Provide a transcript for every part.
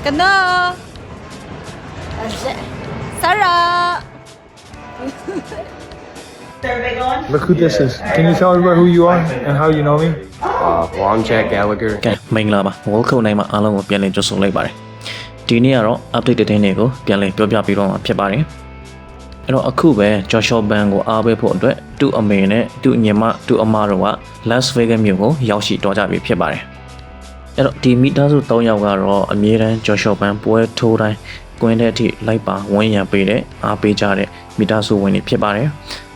Kena. Sarah. Look who this is. Can you tell everybody who you are and how you know me? Well, I'm Jack Gallagher. Okay, မင်္ဂလာပါ welcome နိုင်မှာအားလုံးကိုပြန်လည်ကြိုဆိုလိုက်ပါတယ်ဒီနေ့ကတော့ update တဲ့တွေကိုပြန်လည်ပြောပြပြီးတော့မှာဖြစ်ပါတယ်အဲ့တော့အခုပဲ Joshua Band ကိုအားပေးဖို့အတွက်သူ့အမေနဲ့သူ့ညီမသူ့အမတို့က Las Vegas မြို့ကိုရောက်ရှိတော့ကြပြီဖြစ်ပါတယ်အဲ့တော့ဒီမိသားစု3ယောက်ကတော့အမြဲတမ်း Joshua Band ပွဲထိုးတိုင်းကွင်းတဲ့အထိလိုက်ပါဝန်းရံပေးတဲ့အားပေးကြတဲ့မိသားစုဝင်တွေဖြစ်ပါတယ်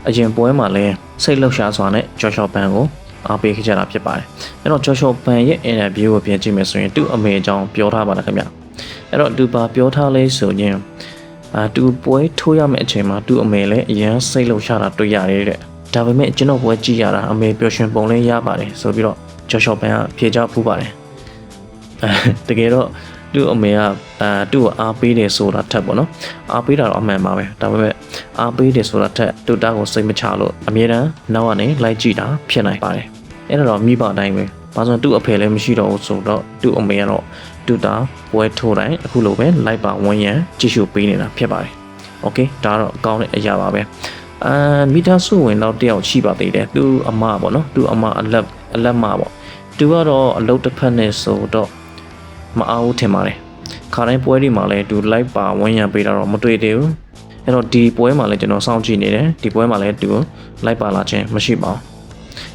အရင်ပွဲမှာလည်းစိတ်လှုပ်ရှားစွာနဲ့ Joshua Band ကိုအားပေးခဲ့ကြတာဖြစ်ပါတယ်အဲ့တော့ Joshua Band ရဲ့ interview ကိုပြန်ကြည့်မယ်ဆိုရင်သူ့အမေအကြောင်းပြောထားပါတယ်ခင်ဗျအဲ့တော့သူပါပြောထားလဲဆိုရင်သူပွဲထိုးရမယ့်အချိန်မှာသူ့အမေလည်းအရင်စိတ်လှုပ်ရှားတာတွေ့ရတယ်တဲ့ဒါပေမဲ့ကျွန်တော်ပွဲကြည့်ရတာအမေပျော်ရွှင်ပုံလေးရပါတယ်ဆိုပြီးတော့ Joshua Band ကဖြေချဖူးပါတယ်တကယ်တော့သူ့အမေကသူ့ကိုအားပေးတယ်ဆိုတာထက်ပေါ့နော်အားပေးတာတော့အမှန်ပါပဲဒါပေမဲ့အားပေးတယ်ဆိုတာထက်သူ့တားကိုစိတ်မချလို့အမြဲတမ်းနောက်ကနေလိုက်ကြည့်တာဖြစ်နိုင်ပါတယ်အဲ့ဒါတော့မိဘအတိုင်းပဲဘာလို့သူ့အဖေလည်းမရှိတော့ဘူးဆိုတော့သူ့အမေကတော့သူ့တားပွဲထိုးတိုင်းအခုလိုပဲလိုက်ပါဝန်းရံကြည့်ရှုပေးနေတာဖြစ်ပါတယ်โอเคဒါတော့အကောင်းတဲ့အရာပါပဲမိသားစုဝင်တော့တယောက်ရှိပါသေးတယ်သူ့အမပေါ့နော်သူ့အမအလက်မပေါ့သူကတော့အလုပ်တစ်ဖက်နဲ့ဆိုတော့မအားဘူးထင်ပါတယ်ခါတိုင်းပွဲတွေမှာလည်းသူလိုက်ပါဝန်းရံပေးတာတော့မတွေ့သေးဘူးအဲ့တော့ဒီပွဲမှာလည်းကျွန်တော်စောင့်ကြည့်နေတယ်ဒီပွဲမှာလည်းသူလိုက်ပါလာခြင်းမရှိပါဘူး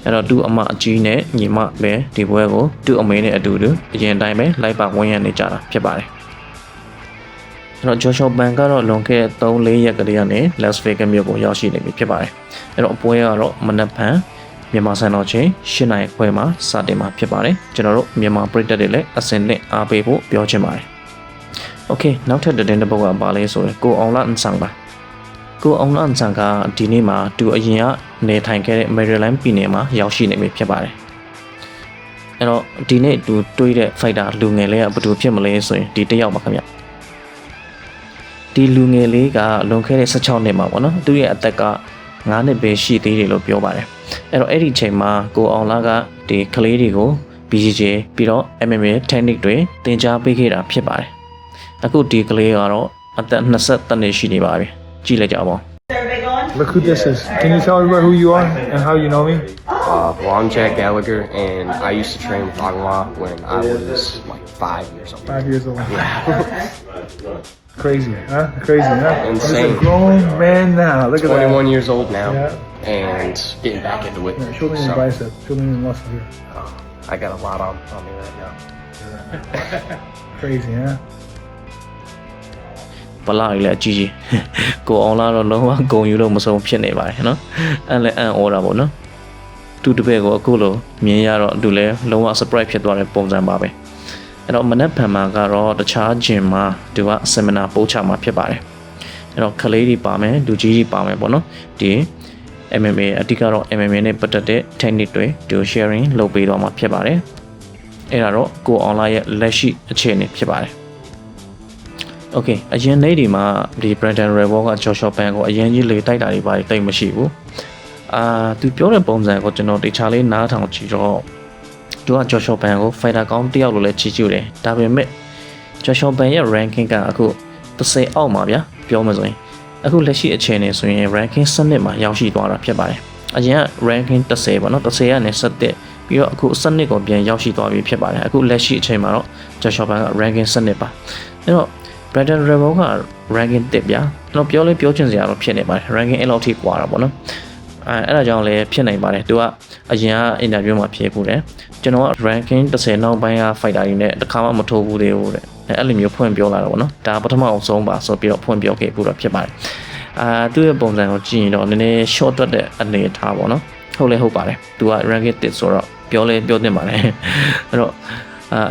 အဲ့တော့သူ့အမအကြီးနဲ့ညီမပဲဒီပွဲကိုသူ့အမေနဲ့အတူတူအရင်တိုင်းပဲလိုက်ပါဝန်းရံနေကြတာဖြစ်ပါတယ်အဲ့တော့ Joshua Band ကတော့လွန်ခဲ့တဲ့3-4ရက်ကလေးကနေ Las Vegas မြို့ကိုရောက်ရှိနေပြီဖြစ်ပါတယ်အဲ့တော့ပွဲကတော့မနက်ဖြန်မြန်မာစံတော်ချိန်8နာရီခွဲမှာစတင်မှာဖြစ်ပါတယ်ကျွန်တော်တို့မြန်မာပရိသတ်တွေလည်းအစင်နဲ့အားပေးဖို့ပြောချင်ပါတယ်โอเคနောက်ထပ်တဲ့ပုတ်ကပါလဲဆိုရင်ကိုအောင်လအန်ဆန်ပါကိုအောင်လအန်ဆန်ကဒီနေ့မှာသူအရင်ကနေထိုင်ခဲ့တဲ့ Maryland ပြည်နယ်မှာရောက်ရှိနေပြီဖြစ်ပါတယ်အဲ့တော့ဒီနေ့သူတွေးတဲ့ fighter လူငယ်လေးကဘယ်သူဖြစ်မလဲဆိုရင်ဒီတစ်ယောက်ပါခင်ဗျဒီလူငယ်လေးကလွန်ခဲ့တဲ့16နှစ်မှာပေါ့နော်သူရဲ့အသက်က9နှစ်ပဲရှိသေးတယ်လို့ပြောပါတယ်အဲ့တော့အဲ့ဒီအချိန်မှာကိုအောင်လာကဒီကလေးတွေကို BJJ ပြီးတော့ MMA technique တွေသင်ကြားပေးခဲ့တာဖြစ်ပါတယ်အခုဒီကလေးကတော့အသက်20နှစ်ရှိနေပါပြီကြည့်လိုက်ကြပါဦး Look who this is. Can you tell everybody who you are and how you know me? Well, I'm Jack Gallagher, and I used to train with Agua when I was like 5 years old. 5 years old. Crazy, huh? Crazy, huh? Insane. He's a grown man now. Look at 21 that. years old now, Yeah. and getting back into it. Yeah, show me your So, bicep. Show me your muscle here. I got a lot on me right now. Crazy, huh? ပလာရီလည်းအကြီးကြီးကိုအောင်လာတော့လုံးဝဂုံယူလို့မဆုံးဖြစ်နေပါတယ်နော်အဲ့လည်းအန်အော်တာပေါ့နော်သူတပည့်ကိုအခုလိုမြင်ရတော့သူလည်းလုံးဝ surprise ဖြစ်သွားတဲ့ပုံစံပါပဲအဲ့တော့မနက်ဖြန်မှာကတော့တခြားဂျင်မှာသူက seminar ပို့ချမှာဖြစ်ပါတယ်အဲ့တော့ကလေးတွေပါမယ်လူကြီးတွေပါမယ်ပေါ့နော်ဒီ MMA အဓိကတော့ MMA နဲ့ပတ်သက်တဲ့ technique တွေသူ sharing လုပ်ပေးတော့မှာဖြစ်ပါတယ်အဲ့ဒါတော့ကိုအောင်လာရဲ့လက်ရှိအခြေအနေဖြစ်ပါတယ်โอเคအရင်နေ့ဒီမှာဒီ Brandon Rebel က Joshua Band ကိုအရင်ကြီးလေတိုက်တာတွေပါတိတ်မရှိဘူးသူပြောတဲ့ပုံစံကိုကျွန်တော်တခြားလေးနားထောင်ကြည့်တော့သူက Joshua Band ကို fighter ကောင်းတစ်ယောက်လိုလည်းချီးကျူးတယ်ဒါပေမဲ့ Joshua Band ရဲ့ ranking ကအခု30အောက်မှာဗျာပြောမှဆိုရင်အခုလက်ရှိအခြေအနေဆိုရင် ranking 7မှာရောက်ရှိသွားတာဖြစ်ပါတယ်အရင်က ranking 30ပေါ့နော်30ကနေ7ပြီးတော့အခု7ကိုပြန်ရောက်ရှိသွားပြီဖြစ်ပါတယ်အခုလက်ရှိအချိန်မှာတော့ Joshua Band က ranking 7ပါအဲ့တော့Brandon Rebel က ranking တက်ဗျာကျွန်တော်ပြောလဲပြောချင်စရာတော့ဖြစ်နေပါတယ် ranking အဲ့လောက်ထိကွာတာပေါ့နော်အဲ့ဒါကြောင့်လည်းဖြစ်နိုင်ပါတယ်သူကအရင်က interview မှာဖြေဖို့တယ်ကျွန်တော်က ranking 30နောက်ပိုင်းက fighter တွေနဲ့တစ်ခါမှမထိုးဘူးသေးဘူးတဲ့အဲ့လိုမျိုးဖွင့်ပြောလာတာပေါ့နော်ဒါပထမအောင်ဆုံးပါဆိုပြီးတော့ဖွင့်ပြောခဲ့ဖို့တော့ဖြစ်ပါတယ်သူ့ရဲ့ပုံစံကိုကြည့်ရင်တော့နည်းနည်း short တွက်တဲ့အနေထားပေါ့နော်ဟုတ်လဲဟုတ်ပါတယ်သူက ranking တက်ဆိုတော့ပြောလဲပြောတင်ပါတယ်အဲ့တော့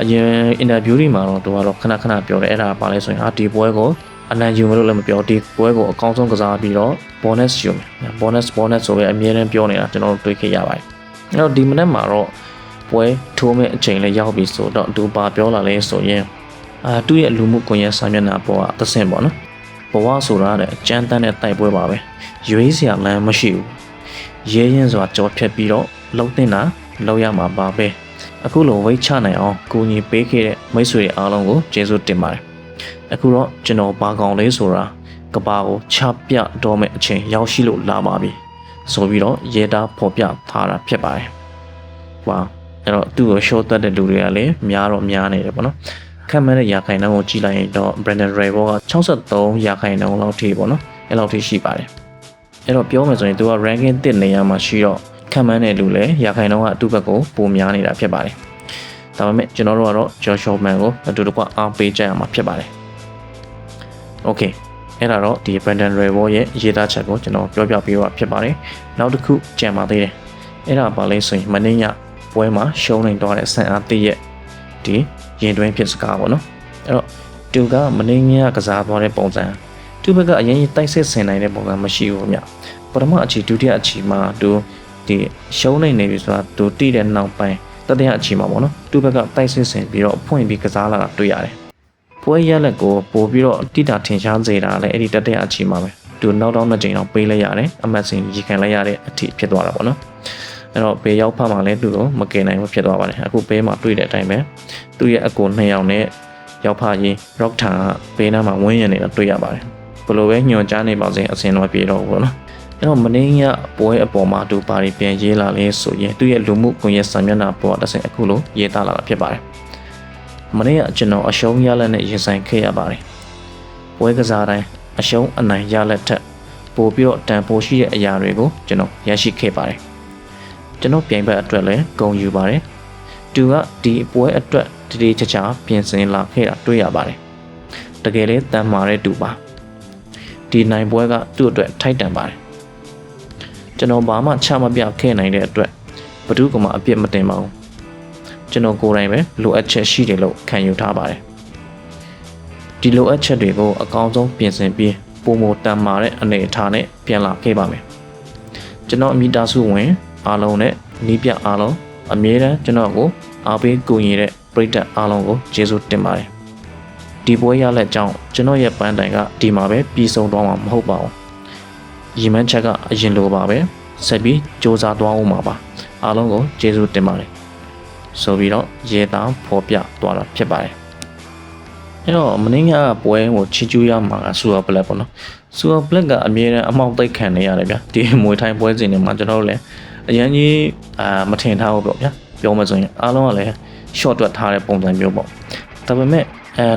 အရင် interview တွေမှာတော့သူကတော့ခဏခဏပြောတယ်အဲ့ဒါပါလဲဆိုရင်ဒီပွဲကိုအနိုင်ယူမလို့လည်းမပြောဒီပွဲကိုအကောင်းဆုံးကစားပြီးတော့ bonus ယူမယ် bonus ဆိုပဲအမြဲတမ်းပြောနေတာကျွန်တော်တို့တွေ့ခဲ့ရပါတယ်အဲ့တော့ဒီမနေ့မှာတော့ပွဲထိုးမဲ့အချိန်လေးရောက်ပြီဆိုတော့သူပါပြောလာလဲဆိုရင်သူ့ရဲ့လူမှုကွန်ရက်စာမျက်နှာပေါ်ကသစင်ပေါ့နော်ဘဝဆိုတာတဲ့အကျန်းတန်းတဲ့တိုက်ပွဲပါပဲရွေးစရာလမ်းမရှိဘူးရဲရင်စွာကြော်ဖြတ်ပြီးတော့လှုပ်တင်တာလှုပ်ရမှာပါပဲအခုလိုဝိတ်ချနိုင်အောင်ကိုညီပေးခဲ့တဲ့မိတ်ဆွေတွေအားလုံးကိုကျေးဇူးတင်ပါတယ် အခုတော့ကျွန်တော်ဘာကောင်လေးဆိုတာကဘာကိုချပြတော့မဲ့အချိန်ရောက်ရှိလို့လာပါပြီဆိုပြီးတော့ရဲသားဖော်ပြထားတာဖြစ်ပါတယ်။ဟွာအဲ့တော့သူ့ကို short တက်တဲ့လူတွေကလည်းများတော့များနေတယ်ပေါ့နော်။ခံမှန်းတဲ့ရာခိုင်နှုန်းကိုကြည့်လိုက်ရင်တော့ Brandon Royval က63ရာခိုင်နှုန်းလောက်ထိပေါ့နော်။အဲ့လောက်ထိရှိပါတယ်။အဲ့တော့ပြောမယ်ဆိုရင်သူက ranking 1နေရာမှာရှိတော့ခံမှန်းတဲ့လူလည်းရာခိုင်နှုန်းကသူ့ဘက်ကိုပိုများနေတာဖြစ်ပါတယ်။ဒါပေမဲ့ကျွန်တော်တို့ကတော့ Joshua Man ကိုအတူတကွအားပေးကြရမှာဖြစ်ပါတယ်။ Okay အဲ့ဒါတော့ဒီ Brandon Royval ရဲ့ရေးသားချက်ကိုကျွန်တော်ပြောပြပေးတော့ဖြစ်ပါတယ်။နောက်တစ်ခုကြံပါသေးတယ်။အဲ့ဒါပါလဲဆိုရင်မနေ့ညပွဲမှာရှုံးနေတော့တဲ့ဆန်အားတည့်ရဲ့ဒီရင်တွင်းဖြစ်စကားပေါ့နော်။အဲ့တော့သူကမနေ့ညကစားသွားတဲ့ပုံစံသူ့ဘက်ကအရင်တိုက်စစ်ဆင်နိုင်တဲ့ပုံစံမရှိဘူးဗျ။ပထမအချီဒုတိယအချီမှာသူဒီရှုံးနေပြီဆိုတာသူတိတဲ့နောက်ပိုင်းတတိယအချီမှာပေါ့နော်။သူ့ဘက်ကတိုက်စစ်ဆင်ပြီးတော့ဖွင့်ပြီးကစားလာတာတွေ့ရတယ်။ပွဲရလက်ကိုပို့ပြီးတော့တိတာထင်ရှားစေတာလည်းအဲ့ဒီတတိယအချီမှာပဲသူနောက်တော့2ကြိမ်တော့ပေးလိုက်ရတယ်အမှတ်စဉ်ရီခံလိုက်ရတဲ့အထိဖြစ်သွားတာပေါ့နော်အဲ့တော့ဘေးရောက်ဖတ်မှလည်းသူ့ကိုမကယ်နိုင်ဘူးဖြစ်သွားပါတယ်အခုဘေးမှာတွေ့တဲ့အတိုင်းပဲသူ့ရဲ့အကူ2ယောက်နဲ့ရောက်ဖရင် rock ထာကဘေးနားမှာဝင်းရနေတာတွေ့ရပါတယ်ဘယ်လိုပဲညွှန်ကြားနေပါစေအစင်တော့ပြေတော့ဘူးပေါ့နော်အဲ့တော့မင်းညပွဲအပေါ်မှာသူပါရီပြန်ရေးလာလဲဆိုရင်သူ့ရဲ့လူမှုကွန်ရက်စာမျက်နှာပေါ်တစ်ဆင့်အခုလိုရေးသားလာတာဖြစ်ပါတယ်မနေ့ကကျွန်တော်အရှုံးရလက်နဲ့ရင်ဆိုင်ခဲ့ရပါတယ်။ပွဲကစားတိုင်းအရှုံးအနိုင်ရလက်ထက်ပိုပြီးတော့တန်ဖိုးရှိတဲ့အရာတွေကိုကျွန်တော်ရရှိခဲ့ပါတယ်။ကျွန်တော်ပြိုင်ဘက်အတွက်လည်းဂုဏ်ယူပါတယ်။သူကဒီပွဲအတွက်တတိချာချာပြင်ဆင်လာခဲ့တာတွေ့ရပါတယ်။တကယ်လည်းတန်မာတဲ့သူပါ။ဒီနိုင်ပွဲကသူ့အတွက်ထိုက်တန်ပါတယ်။ကျွန်တော်ဘာမှချမပြခဲ့နိုင်တဲ့အတွက်ဘယ်သူမှအပြစ်မတင်ပါဘူး။ကျွန်တော်ကိုယ်တိုင်ပဲလိုအပ်ချက်ရှိတယ်လို့ခံယူထားပါတယ်ဒီလိုအပ်ချက်တွေကိုအကောင်းဆုံးပြင်ဆင်ပြီးပုံမတန်မာတဲ့အနေအထားနဲ့ပြန်လာခဲ့ပါမယ်ကျွန်တော်အမိသားစုဝင်အားလုံးနဲ့နီးပြအားလုံးအမြဲတမ်းကျွန်တော်ကိုအားပေးကူညီတဲ့ပရိသတ်အားလုံးကိုကျေးဇူးတင်ပါတယ်ဒီပွဲရလက်ကြောင့်ကျွန်တော်ရဲ့ပန်းတိုင်ကဒီမှာပဲပြီးဆုံးသွားမှာမဟုတ်ပါဘူးရီမန်းချက်ကအရင်လိုပါပဲဆက်ပြီးစ조사သွားအောင်ပါအားလုံးကိုကျေးဇူးတင်ပါတယ်ဆိုပြီးတော့ရေသားဖော်ပြသွားတာဖြစ်ပါတယ်အဲ့တော့မင်းကပွဲကိုချီကျူးရမှာကဆူဘလက်ပေါ့နော်ဆူဘလက်ကအမြဲတမ်းအမောက်သိပ်ခံနေရတယ်ဗျဒီမွေထိုင်းပွဲစဉ်တွေမှာကျွန်တော်တို့လည်းအရင်ကြီးမထင်ထားဘူးပေါ့ဗျာပြောမှဆိုရင်အားလုံးကလည်း short တွက်ထားတဲ့ပုံစံမျိုးပေါ့ဒါပေမဲ့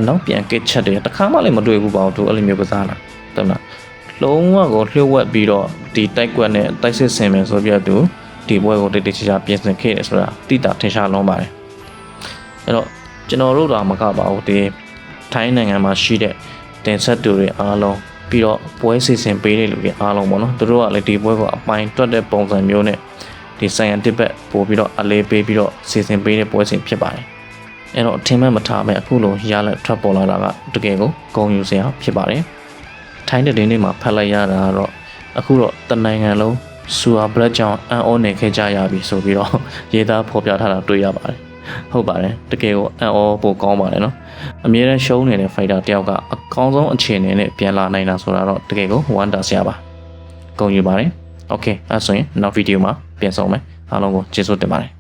နောက်ပြန်ကစ်ချက်တွေတခါမှလည်းမတွေ့ဘူးပေါ့သူအဲ့လိုမျိုးကစားလာတမလားလုံးဝကိုလျှို့ဝှက်ပြီးတော့ဒီတိုက်ကွက်နဲ့တိုက်စစ်ဆင်မယ်ဆိုပြီးတော့ဒီပွဲကိုတိတ်တိတ်ချာချာပြင်ဆင်ခဲ့တယ်ဆိုတာတိတာထင်ရှားလုံးပါတယ်အဲ့တော့ကျွန်တော်တို့တော့မကပါဘူးဒီထိုင်းနိုင်ငံမှာရှိတဲ့တင်ဆက်သူတွေအားလုံးပြီးတော့ပွဲစီစဉ်ပေးတဲ့လူတွေအားလုံးပေါ့နော်သူတို့ကလည်းဒီပွဲကိုအပိုင်းတွက်တဲ့ပုံစံမျိုးနဲ့ဒီဆိုင်ရန်တစ်ဘက်ပို့ပြီးတော့အလေးပေးပြီးတော့စီစဉ်ပေးတဲ့ပွဲစဉ်ဖြစ်ပါတယ်အဲ့တော့အထင်မှမထားမဲ့အခုလိုရလက်ထွက်ပေါ်လာတာကတကယ်ကိုဂုဏ်ယူစရာဖြစ်ပါတယ်ထိုင်းတဲ့နေ့မှာဖတ်လိုက်ရတာကတော့အခုတော့တနိုင်ငံလုံးဆူဘလက်ကြောင့်အန်အောနေခဲ့ကြရပြီဆိုပြီးတော့ရေးသားဖော်ပြထားတာတွေ့ရပါတယ်ဟုတ်ပါတယ်တကယ်ကိုအန်အောပိုကောင်းပါတယ်နော်အမြဲတမ်းရှုံးနေတဲ့ဖိုက်တာတယောက်ကအကောင်းဆုံးအခြေအနေနဲ့ပြန်လာနိုင်တာဆိုတာတော့တကယ်ကိုဝမ်းသာစရာပါဂုဏ်ယူပါတယ်โอเคအဲ့ဆိုရင်နောက်ဗီဒီယိုမှာပြန်ဆောင်မယ်အားလုံးကိုကျေးဇူးတင်ပါတယ်